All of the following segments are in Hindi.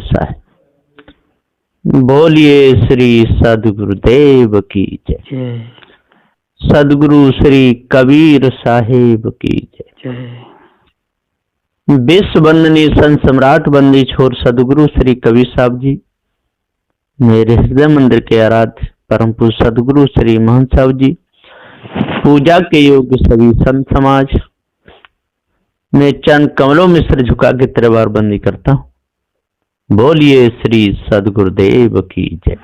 साहिब। बोलिए श्री सदगुरुदेव की जय। सदगुरु श्री कबीर साहिब की जय। विश्व वंदनीय संत सम्राट बंदी छोर सदगुरु श्री कबीर साहब जी, मेरे हृदय मंदिर के आराध्य परम पूज्य सदगुरु श्री महंत साहब जी, पूजा के योग्य सभी संत समाज, मैं चंद कमलों में सिर झुका के त्रिवार बंदी करता हूं। बोलिए श्री सदगुरुदेव की जय।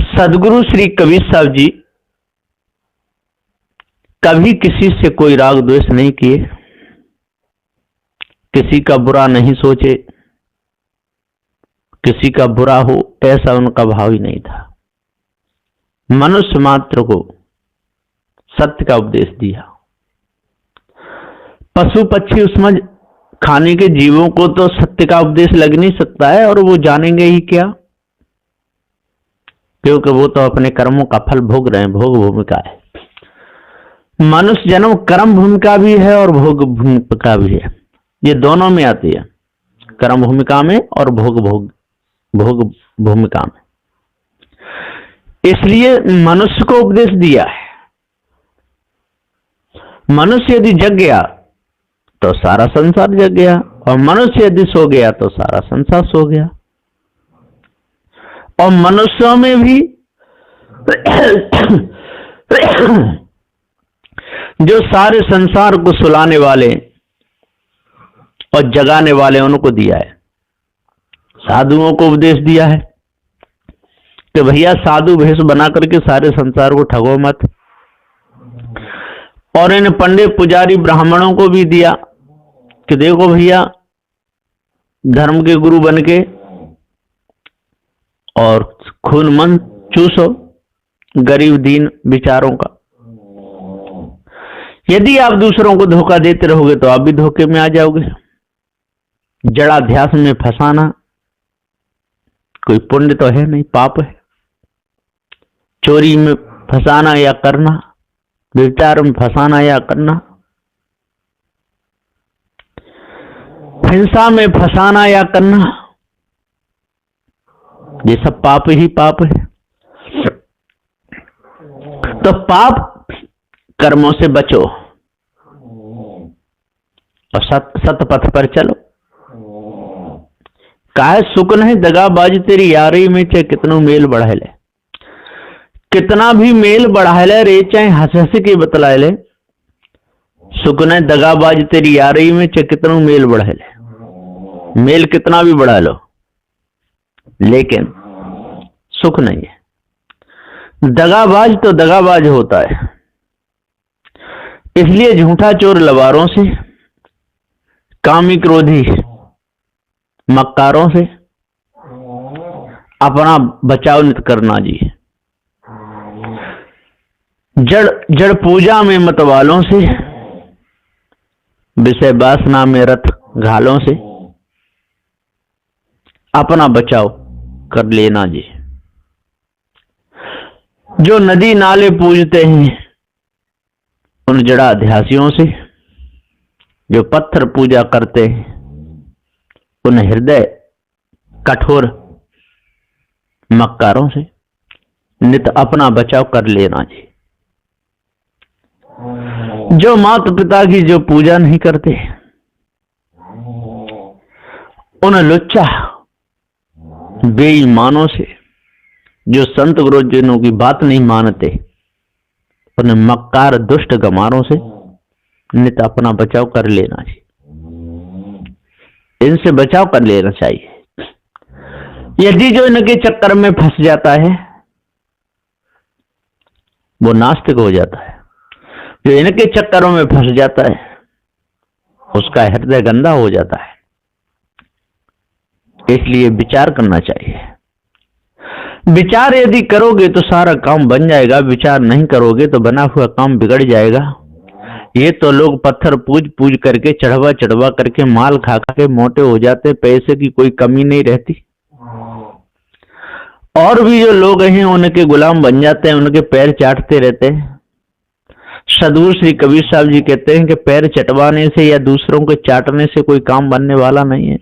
सदगुरु श्री कबीर साहब जी कभी किसी से कोई राग द्वेष नहीं किए, किसी का बुरा नहीं सोचे, किसी का बुरा हो ऐसा उनका भाव ही नहीं था। मनुष्य मात्र को सत्य का उपदेश दिया। पशु पक्षी उसमें खाने के जीवों को तो सत्य का उपदेश लग नहीं सकता है, और वो जानेंगे ही क्या, क्योंकि वो तो अपने कर्मों का फल भोग रहे हैं, भोग भूमिका है। मनुष्य जन्म कर्म भूमिका भी है और भोग भूमिका भी है, ये दोनों में आती है, कर्म भूमिका में और भोग भूमिका में। इसलिए मनुष्य को उपदेश दिया है। मनुष्य यदि जग गया तो सारा संसार जग गया, और मनुष्य यदि सो गया तो सारा संसार सो गया। और मनुष्यों में भी जो सारे संसार को सुलाने वाले और जगाने वाले उनको दिया है। साधुओं को उपदेश दिया है कि भैया साधु भेष बना करके सारे संसार को ठगो मत। और इन पंडित पुजारी ब्राह्मणों को भी दिया कि देखो भैया, धर्म के गुरु बन के और खून मन चूसो गरीब दीन विचारों का। यदि आप दूसरों को धोखा देते रहोगे तो आप भी धोखे में आ जाओगे। जड़ाध्यास में फंसाना कोई पुण्य तो है नहीं, पाप है। चोरी में फंसाना या करना, व्यभिचार में फंसाना या करना, हिंसा में फंसाना या करना, ये सब पाप ही पाप है। तो पाप कर्मों से बचो और सत पथ पर चलो। काहे सुख नहीं दगाबाज तेरी यारी में, चाहे कितनो मेल बढ़ा ले, कितना भी मेल बढ़ा ले रे, चाहे हंस हंस के बतला ले, सुख नहीं दगाबाज तेरी यारी में, चाहे कितनो मेल बढ़ा ले। मेल कितना भी बढ़ा लो लेकिन सुख नहीं है। दगाबाज तो दगाबाज होता है। इसलिए झूठा चोर लवारों से, कामी क्रोधी मक्कारों से अपना बचाव नित करना जी। जड़ पूजा में मतवालों से, विषय वासना में रत घालों से अपना बचाव कर लेना जी। जो नदी नाले पूजते हैं उन जड़ाध्यासियों से, जो पत्थर पूजा करते हैं उन हृदय कठोर मक्कारों से नित अपना बचाव कर लेना जी। जो माता पिता की जो पूजा नहीं करते उन लुच्चा बेईमानों से, जो संत गुरुजनों की बात नहीं मानते उन मक्कार दुष्ट गमारों से नित अपना बचाव कर लेना चाहिए। इनसे बचाव कर लेना चाहिए। यदि जो इनके चक्कर में फंस जाता है वो नास्तिक हो जाता है। जो इनके चक्करों में फंस जाता है उसका हृदय गंदा हो जाता है। इसलिए विचार करना चाहिए। विचार यदि करोगे तो सारा काम बन जाएगा, विचार नहीं करोगे तो बना हुआ काम बिगड़ जाएगा। ये तो लोग पत्थर पूज करके, चढ़वा करके, माल खा के मोटे हो जाते, पैसे की कोई कमी नहीं रहती। और भी जो लोग हैं उनके गुलाम बन जाते हैं, उनके पैर चाटते रहते हैं। सदगुरु श्री कबीर साहब जी कहते हैं कि पैर चटवाने से या दूसरों को चाटने से कोई काम बनने वाला नहीं है।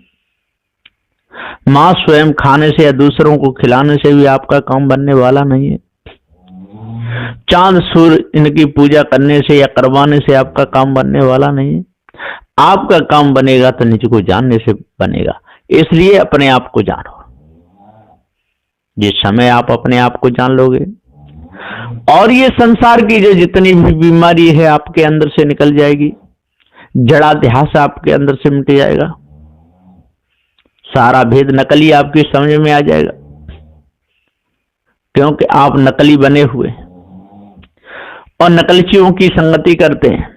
मांस स्वयं खाने से या दूसरों को खिलाने से भी आपका काम बनने वाला नहीं है। चांद सूर्य इनकी पूजा करने से या करवाने से आपका काम बनने वाला नहीं है। आपका काम बनेगा तो निज को जानने से बनेगा। इसलिए अपने आप को जानो। जिस समय आप अपने आप को जान लोगे और ये संसार की जो जितनी भी बीमारी है आपके अंदर से निकल जाएगी, जड़ाध्यास आपके अंदर से मिट जाएगा, सारा भेद नकली आपकी समझ में आ जाएगा, क्योंकि आप नकली बने हुए और नकलचियों की संगति करते हैं।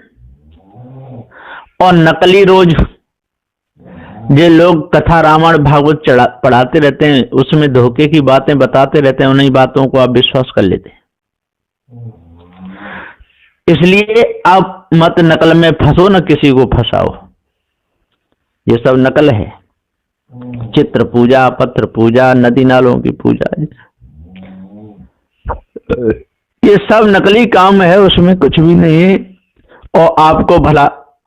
और नकली रोज जो लोग कथा रामायण भागवत पढ़ाते रहते हैं, उसमें धोखे की बातें बताते रहते हैं, उन्हीं बातों को आप विश्वास कर लेते हैं। इसलिए आप मत नकल में फंसो, न किसी को फंसाओ। ये सब नकल है। चित्र पूजा, पत्र पूजा, नदी नालों की पूजा, ये सब नकली काम है, उसमें कुछ भी नहीं है और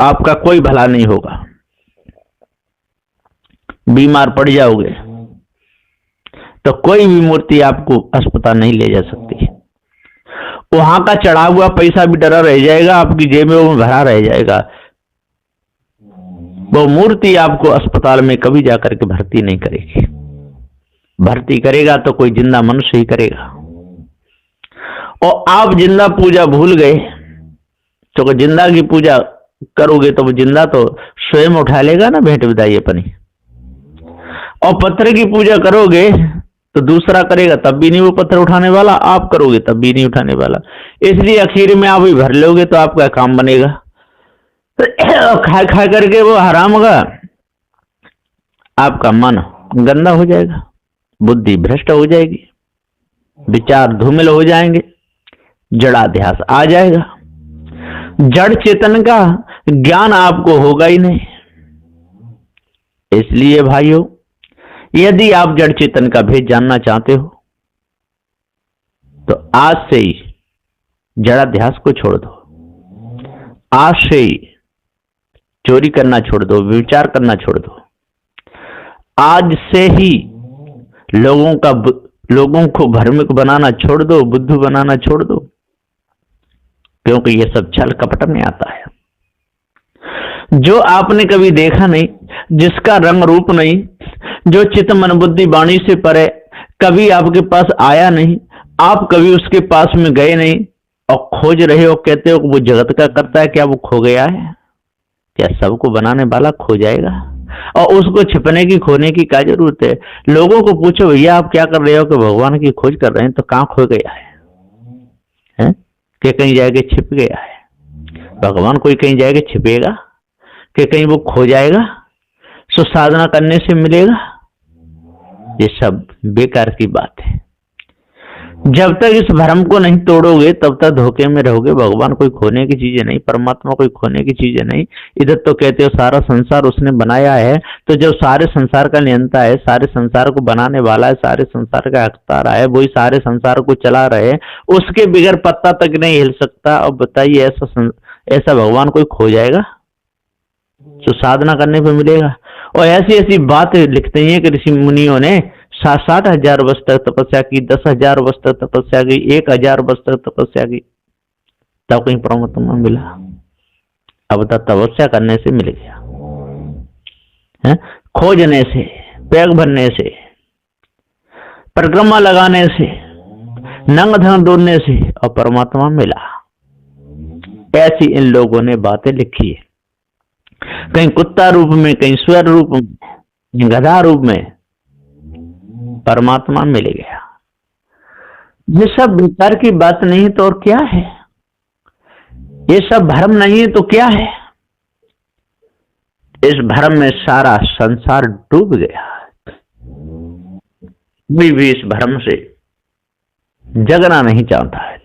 आपका कोई भला नहीं होगा। बीमार पड़ जाओगे तो कोई भी मूर्ति आपको अस्पताल नहीं ले जा सकती। वहां का चढ़ा हुआ पैसा भी डरा रह जाएगा, आपकी जेब में वो भरा रह जाएगा। वो मूर्ति आपको अस्पताल में कभी जाकर के भर्ती नहीं करेगी। भर्ती करेगा तो कोई जिंदा मनुष्य ही करेगा। और आप जिंदा पूजा भूल गए तो जिंदा की पूजा करोगे तो वो जिंदा तो स्वयं उठा लेगा ना भेंट विदाई अपनी। और पत्थर की पूजा करोगे तो दूसरा करेगा तब भी नहीं वो पत्थर उठाने वाला, आप करोगे तब भी नहीं उठाने वाला। इसलिए आखिर में आप भी भर लोगे तो आपका काम बनेगा। तो खा करके वो हराम होगा, आपका मन गंदा हो जाएगा, बुद्धि भ्रष्ट हो जाएगी, विचार धूमिल हो जाएंगे, जड़ाध्यास आ जाएगा, जड़ चेतन का ज्ञान आपको होगा ही नहीं। इसलिए भाइयों, यदि आप जड़ चेतन का भेद जानना चाहते हो तो आज से ही जड़ाध्यास को छोड़ दो। आज से ही चोरी करना छोड़ दो, विचार करना छोड़ दो। आज से ही लोगों को भ्रमिक बनाना छोड़ दो, बुद्धू बनाना छोड़ दो, क्योंकि ये सब छल कपट में आता है। जो आपने कभी देखा नहीं, जिसका रंग रूप नहीं, जो चित्त मन बुद्धि वाणी से परे कभी आपके पास आया नहीं, आप कभी उसके पास में गए नहीं और खोज रहे हो, कहते हो वो जगत का करता है, क्या वो खो गया है? क्या सबको बनाने वाला खो जाएगा? और उसको छिपने की खोने की क्या जरूरत है? लोगों को पूछो, भैया आप क्या कर रहे हो? कि भगवान की खोज कर रहे हैं। तो कहाँ खो गया है? कि कहीं जाके छिप गया है? भगवान कोई कहीं जाके छिपेगा कि कहीं वो खो जाएगा? सो साधना करने से मिलेगा? ये सब बेकार की बात है। जब तक इस भ्रम को नहीं तोड़ोगे तब तक धोखे में रहोगे। भगवान कोई खोने की चीज नहीं, परमात्मा कोई खोने की चीज नहीं। इधर तो कहते हो सारा संसार उसने बनाया है, तो जब सारे संसार का नियंता है, सारे संसार को बनाने वाला है, सारे संसार का हकदार है, वही सारे संसार को चला रहे, उसके बिगैर पत्ता तक नहीं हिल सकता। अब बताइए ऐसा भगवान कोई खो जाएगा? तो साधना करने पे मिलेगा। और ऐसी ऐसी बातें लिखते हैं कि ऋषि मुनियों ने 60,000 वर्ष तक तपस्या की, 10,000 वर्ष तक तपस्या की, 1,000 वर्ष तक तपस्या की, तब कहीं परमात्मा मिला? अब तक तपस्या करने से मिल गया है? खोजने से, पैग भरने से, परिक्रमा लगाने से, नंग धन ढूंढने से और परमात्मा मिला। ऐसी इन लोगों ने बातें लिखी है। कहीं कुत्ता रूप में, कहीं स्वर रूप में, कहीं गधा रूप में परमात्मा मिल गया। ये सब विचार की बात नहीं है तो और क्या है? ये सब भ्रम नहीं है तो क्या है? इस भ्रम में सारा संसार डूब गया। कोई भी इस भ्रम से जगना नहीं चाहता है,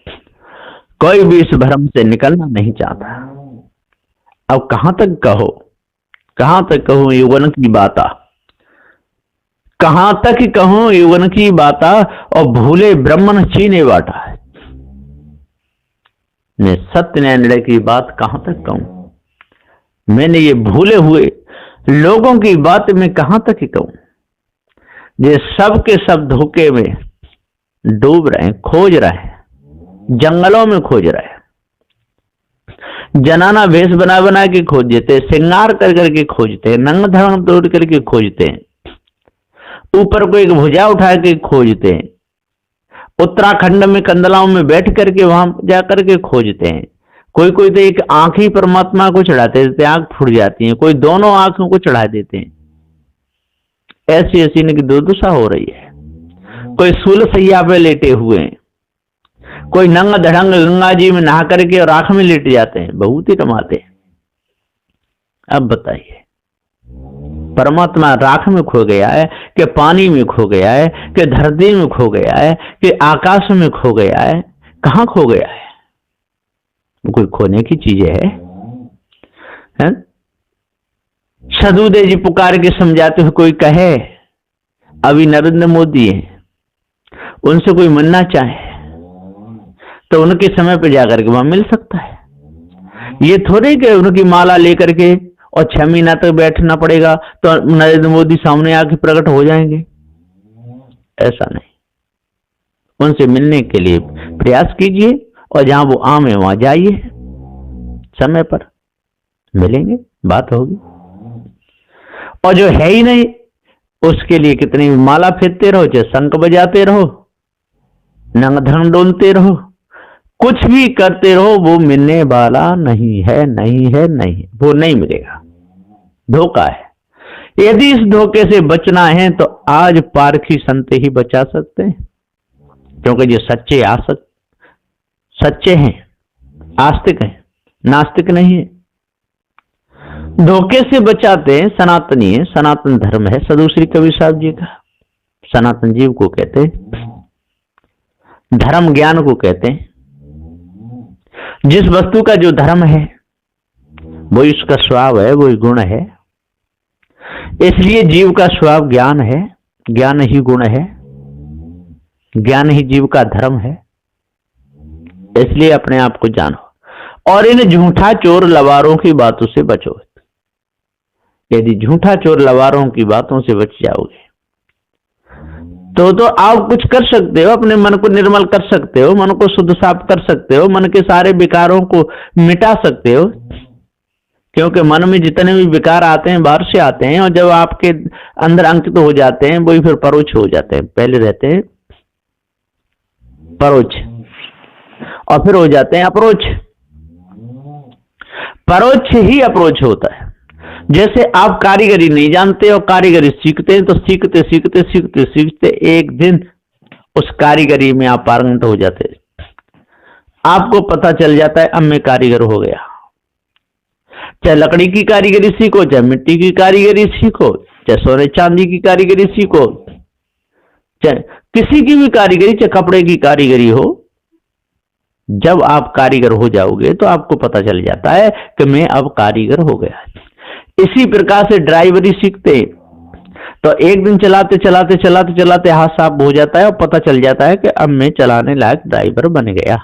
कोई भी इस भ्रम से निकलना नहीं चाहता। अब कहां तक कहूं युगन की बाता, कहां तक कहूं युगन की बाता, और भूले ब्रह्मन चीने बाटा। मैं सत्य निर्णय की बात कहां तक कहूं? मैंने ये भूले हुए लोगों की बात में कहां तक कहूं? ये सब के सब धोखे में डूब रहे हैं, खोज रहे हैं, जंगलों में खोज रहे हैं, जनाना भेष बना बना के खोजते, श्रृंगार कर करके खोजते, नंग धड़ंग तोड़ करके खोजते, ऊपर को एक भुजा उठा के खोजते, उत्तराखंड में कंदलाओं में बैठ करके वहां जाकर के खोजते हैं। कोई कोई तो एक आंख ही परमात्मा को चढ़ाते देते, आंख फूट जाती है, कोई दोनों आंखों को चढ़ा देते हैं। ऐसी ऐसी इनकी दुर्दशा हो रही है। कोई सूल सैया पे लेटे हुए हैं, कोई नंग धड़ंग गंगा जी में नहा करके और आंख में लेट जाते हैं, बहुत ही रमाते हैं। अब बताइए, परमात्मा राख में खो गया है कि पानी में खो गया है कि धरती में खो गया है कि आकाश में खो गया है? कहां खो गया है? कोई खोने की चीजें है? सदुदे जी पुकार के समझाते हुए कोई कहे अभी नरेंद्र मोदी है, उनसे कोई मिलना चाहे तो उनके समय पे जाकर के वहां मिल सकता है। ये थोड़े कि उनकी माला लेकर के और 6 महीना तक बैठना पड़ेगा तो नरेंद्र मोदी सामने आके प्रकट हो जाएंगे। ऐसा नहीं, उनसे मिलने के लिए प्रयास कीजिए और जहां वो आम है वहां जाइए, समय पर मिलेंगे, बात होगी। और जो है ही नहीं उसके लिए कितनी माला फेरते रहो, चाहे शंख बजाते रहो, नंग धड़ंग डोलते रहो, कुछ भी करते रहो, वो मिलने वाला नहीं है, नहीं है, नहीं है, वो नहीं मिलेगा। धोखा है। यदि इस धोखे से बचना है तो आज पारखी संत ही बचा सकते हैं, क्योंकि जो सच्चे सच्चे हैं, आस्तिक हैं, नास्तिक नहीं है। धोखे से बचाते हैं सनातनी है, सनातन धर्म है सदुश्री कबीर साहब जी का। सनातन जीव को कहते हैं, धर्म ज्ञान को कहते हैं। जिस वस्तु का जो धर्म है वही उसका स्वभाव है, वही गुण है। इसलिए जीव का स्वभाव ज्ञान है, ज्ञान ही गुण है, ज्ञान ही जीव का धर्म है। इसलिए अपने आप को जानो और इन झूठा चोर लवारों की बातों से बचो। यदि झूठा चोर लवारों की बातों से बच जाओगे तो आप कुछ कर सकते हो, अपने मन को निर्मल कर सकते हो, मन को शुद्ध साफ कर सकते हो, मन के सारे विकारों को मिटा सकते हो। क्योंकि मन में जितने भी विकार आते हैं बाहर से आते हैं, और जब आपके अंदर अंकित हो जाते हैं वही फिर परोक्ष हो जाते हैं। पहले रहते हैं परोक्ष और फिर हो जाते हैं अप्रोच। परोक्ष ही अप्रोच होता है। जैसे आप कारीगरी नहीं जानते और कारीगरी सीखते हैं तो सीखते सीखते सीखते सीखते एक दिन उस कारीगरी में आप पारंगत हो जाते हैं। आपको पता चल जाता है अब मैं कारीगर हो गया। चाहे लकड़ी की कारीगरी सीखो, चाहे मिट्टी की कारीगरी सीखो, चाहे सोने चांदी की कारीगरी सीखो, चाहे किसी की भी कारीगरी, चाहे कपड़े की कारीगरी हो, जब आप कारीगर हो जाओगे तो आपको पता चल जाता है कि मैं अब कारीगर हो गया। इसी प्रकार से ड्राइवरी सीखते हैं तो एक दिन चलाते चलाते चलाते चलाते हाथ साफ हो जाता है और पता चल जाता है कि अब मैं चलाने लायक ड्राइवर बन गया।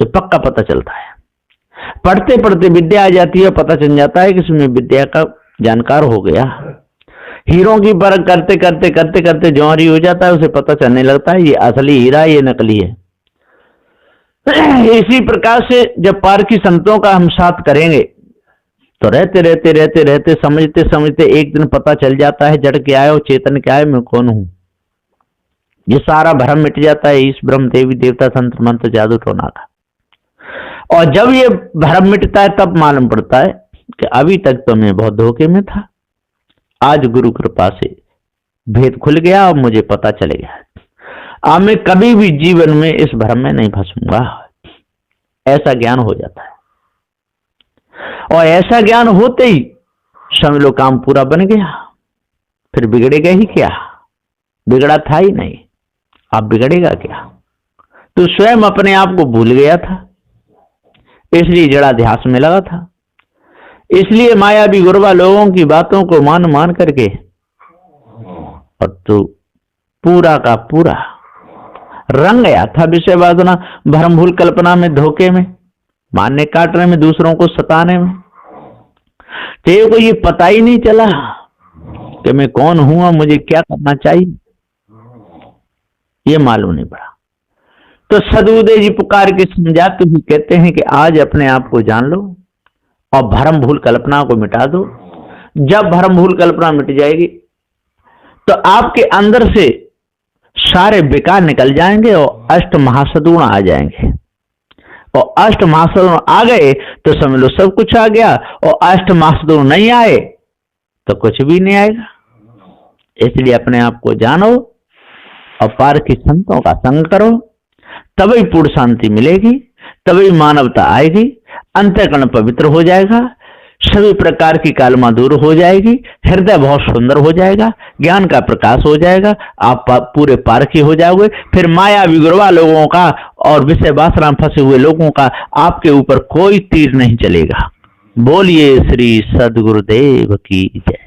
तो पक्का पता चलता है। पढ़ते पढ़ते विद्या आ जाती है, पता चल जाता है कि इसमें विद्या का जानकार हो गया। हीरो की परख करते करते करते करते जौहरी हो जाता है, उसे पता चलने लगता है ये असली हीरा ये नकली है। इसी प्रकार से जब पारखी संतों का हम साथ करेंगे तो रहते रहते रहते रहते समझते समझते एक दिन पता चल जाता है जड़ क्या है और चेतन क्या है, मैं कौन हूं। ये सारा भ्रम मिट जाता है। इस ब्रह्म देवी देवता तंत्र मंत्र जादू टोना का। और जब ये भ्रम मिटता है तब मालूम पड़ता है कि अभी तक तो मैं बहुत धोखे में था, आज गुरु कृपा से भेद खुल गया और मुझे पता चल गया। अब मैं कभी भी जीवन में इस भ्रम में नहीं फंसूंगा। ऐसा ज्ञान हो जाता है। और ऐसा ज्ञान होते ही समझ लो काम पूरा बन गया। फिर बिगड़ेगा ही क्या? बिगड़ा था ही नहीं, अब बिगड़ेगा क्या? तो स्वयं अपने आप को भूल गया था, इसलिए जड़ाध्यास में लगा था। इसलिए मायावी गुरबा लोगों की बातों को मान मान करके और तो पूरा का पूरा रंग गया था विषय वासना, भ्रम भूल कल्पना में, धोखे में, मारने काटने में, दूसरों को सताने में। तेरे को ये पता ही नहीं चला कि मैं कौन हूं और मुझे क्या करना चाहिए, ये मालूम नहीं पड़ा। तो सदगुरुदेव जी पुकार के समझाते हुए कहते हैं कि आज अपने आप को जान लो और भ्रम भूल कल्पना को मिटा दो। जब भ्रम भूल कल्पना मिट जाएगी तो आपके अंदर से सारे विकार निकल जाएंगे और अष्ट महासद्गुण आ जाएंगे। और अष्ट महासद्गुण आ गए तो समझ लो सब कुछ आ गया, और अष्ट महासद्गुण नहीं आए तो कुछ भी नहीं आएगा। इसलिए अपने आप को जानो और पार की संतों का संग करो, तभी पूर्ण शांति मिलेगी, तभी मानवता आएगी, अंतःकरण पवित्र हो जाएगा, सभी प्रकार की कालमा दूर हो जाएगी, हृदय बहुत सुंदर हो जाएगा, ज्ञान का प्रकाश हो जाएगा, आप पूरे पारखी हो जाओगे। फिर माया विगुरवा लोगों का और विषय वासना फंसे हुए लोगों का आपके ऊपर कोई तीर नहीं चलेगा। बोलिए श्री सद्गुरुदेव की जय।